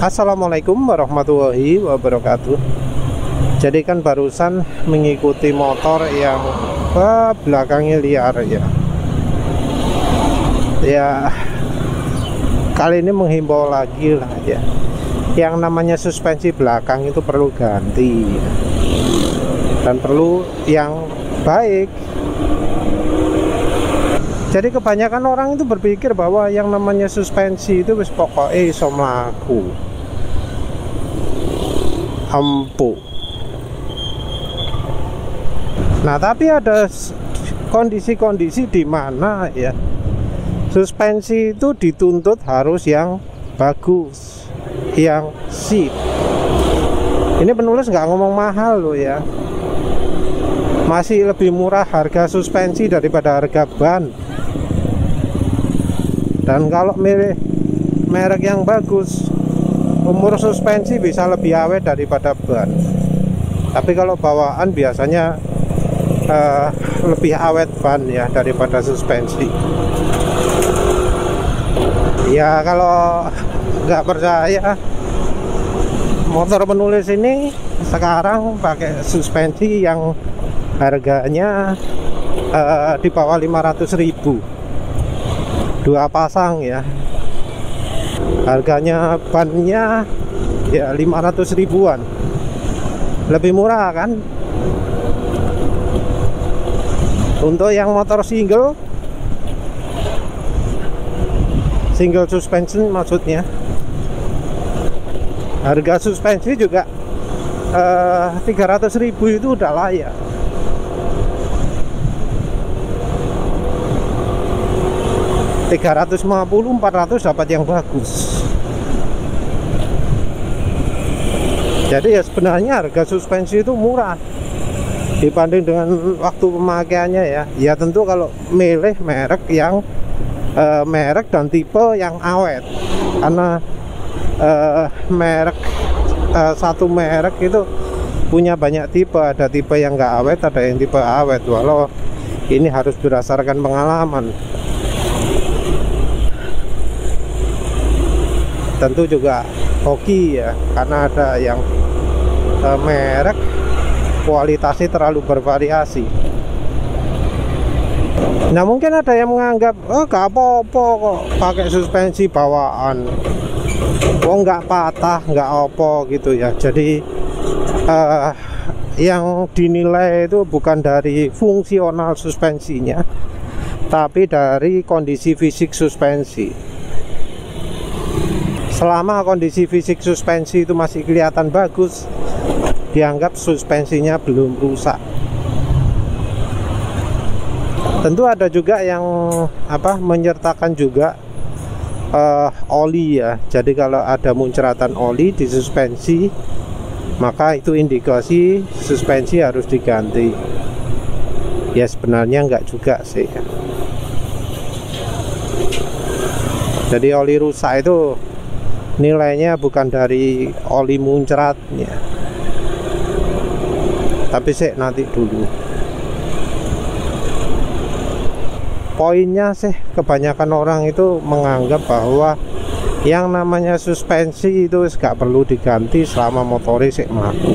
Assalamualaikum warahmatullahi wabarakatuh. Jadi kan barusan mengikuti motor yang belakangnya liar ya. Ya kali ini menghimbau lagi lah ya. Yang namanya suspensi belakang itu perlu ganti dan perlu yang baik. Jadi kebanyakan orang itu berpikir bahwa yang namanya suspensi itu wis pokoknya iso mlaku. Empuk. Nah, tapi ada kondisi-kondisi di mana ya suspensi itu dituntut harus yang bagus, yang sip. Ini penulis nggak ngomong mahal loh ya. Masih lebih murah harga suspensi daripada harga ban. Dan kalau merek yang bagus, umur suspensi bisa lebih awet daripada ban. Tapi kalau bawaan biasanya lebih awet ban ya daripada suspensi. Ya kalau nggak percaya, motor penulis ini sekarang pakai suspensi yang harganya di bawah 500.000. 2 pasang ya. Harganya bannya ya 500 ribuan. Lebih murah kan? Untuk yang motor single suspension maksudnya, harga suspensi juga 300.000 itu udah layak. $350, $400 dapat yang bagus. Jadi ya sebenarnya harga suspensi itu murah dibanding dengan waktu pemakaiannya ya. Ya tentu kalau milih merek yang merek dan tipe yang awet, karena satu merek itu punya banyak tipe. Ada tipe yang nggak awet, ada yang tipe awet. Walau ini harus berdasarkan pengalaman. Tentu juga hoki ya, karena ada yang merek kualitasnya terlalu bervariasi. Nah mungkin ada yang menganggap gak apa-apa kok pakai suspensi bawaan, nggak patah, nggak apa gitu ya. Jadi yang dinilai itu bukan dari fungsional suspensinya, tapi dari kondisi fisik suspensi. Selama kondisi fisik suspensi itu masih kelihatan bagus, dianggap suspensinya belum rusak. Tentu ada juga yang menyertakan juga oli ya. Jadi kalau ada muncratan oli di suspensi, maka itu indikasi suspensi harus diganti. Ya sebenarnya enggak juga sih. Jadi oli rusak itu nilainya bukan dari oli muncratnya, tapi sih nanti dulu. Poinnya sih kebanyakan orang itu menganggap bahwa yang namanya suspensi itu gak perlu diganti selama motornya sih mlaku.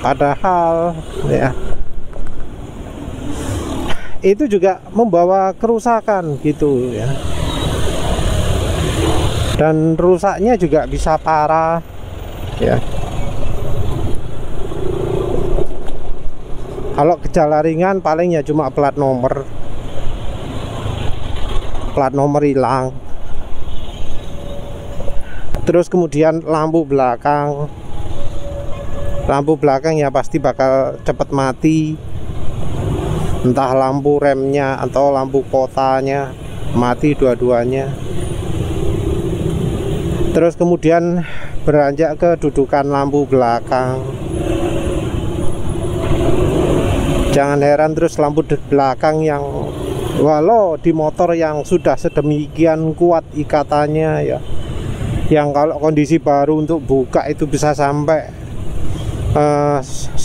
Padahal ya itu juga membawa kerusakan gitu ya. Dan rusaknya juga bisa parah ya. Kalau gejala ringan paling ya cuma plat nomor hilang. Terus kemudian lampu belakang ya pasti bakal cepet mati. Entah lampu remnya atau lampu kotanya mati dua-duanya. Terus kemudian beranjak ke dudukan lampu belakang. Jangan heran terus lampu belakang yang walau di motor yang sudah sedemikian kuat ikatannya ya, yang kalau kondisi baru untuk buka itu bisa sampai 10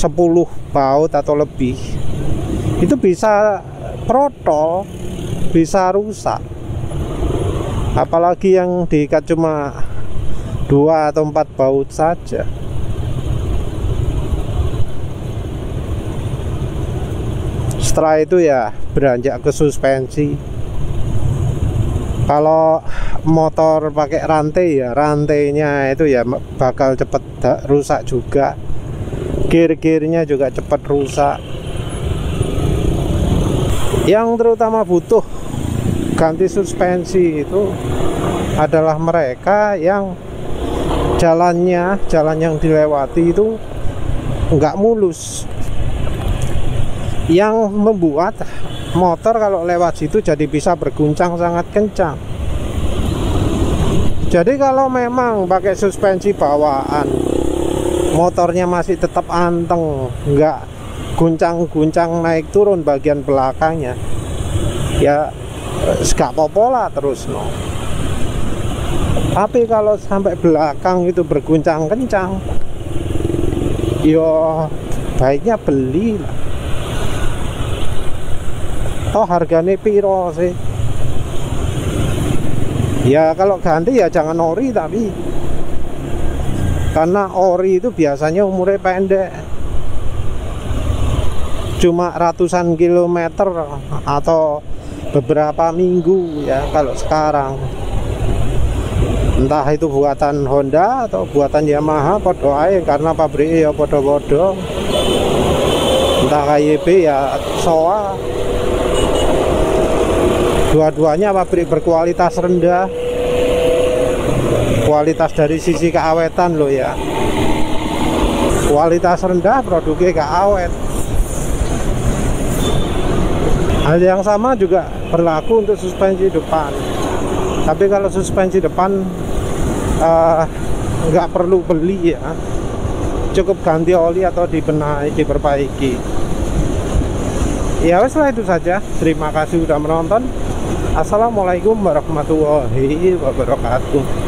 baut atau lebih, itu bisa protol, bisa rusak. Apalagi yang diikat cuma 2 atau 4 baut saja. Setelah itu ya beranjak ke suspensi. Kalau motor pakai rantai ya rantainya itu ya bakal cepet rusak juga. Gear-gearnya juga cepat rusak. Yang terutama butuh ganti suspensi itu adalah mereka yang jalan yang dilewati itu nggak mulus, yang membuat motor kalau lewat situ jadi bisa berguncang sangat kencang. Jadi kalau memang pakai suspensi bawaan, motornya masih tetap anteng, nggak guncang-guncang naik turun bagian belakangnya, ya gak popola terus no. Tapi kalau sampai belakang itu berguncang kencang, yo baiknya beli lah. Oh harganya piro sih? Ya kalau ganti ya jangan ori, tapi karena ori itu biasanya umurnya pendek, cuma ratusan kilometer atau beberapa minggu ya. Kalau sekarang entah itu buatan Honda atau buatan Yamaha podo ae, karena pabriknya ya podo-podo, entah KYB ya Showa, dua-duanya pabrik berkualitas rendah. Kualitas dari sisi keawetan loh ya, kualitas rendah, produknya gak awet. Hal yang sama juga berlaku untuk suspensi depan. Tapi kalau suspensi depan nggak perlu beli ya, cukup ganti oli atau dibenahi, diperbaiki. Ya setelah itu saja. Terima kasih sudah menonton. Assalamualaikum warahmatullahi wabarakatuh.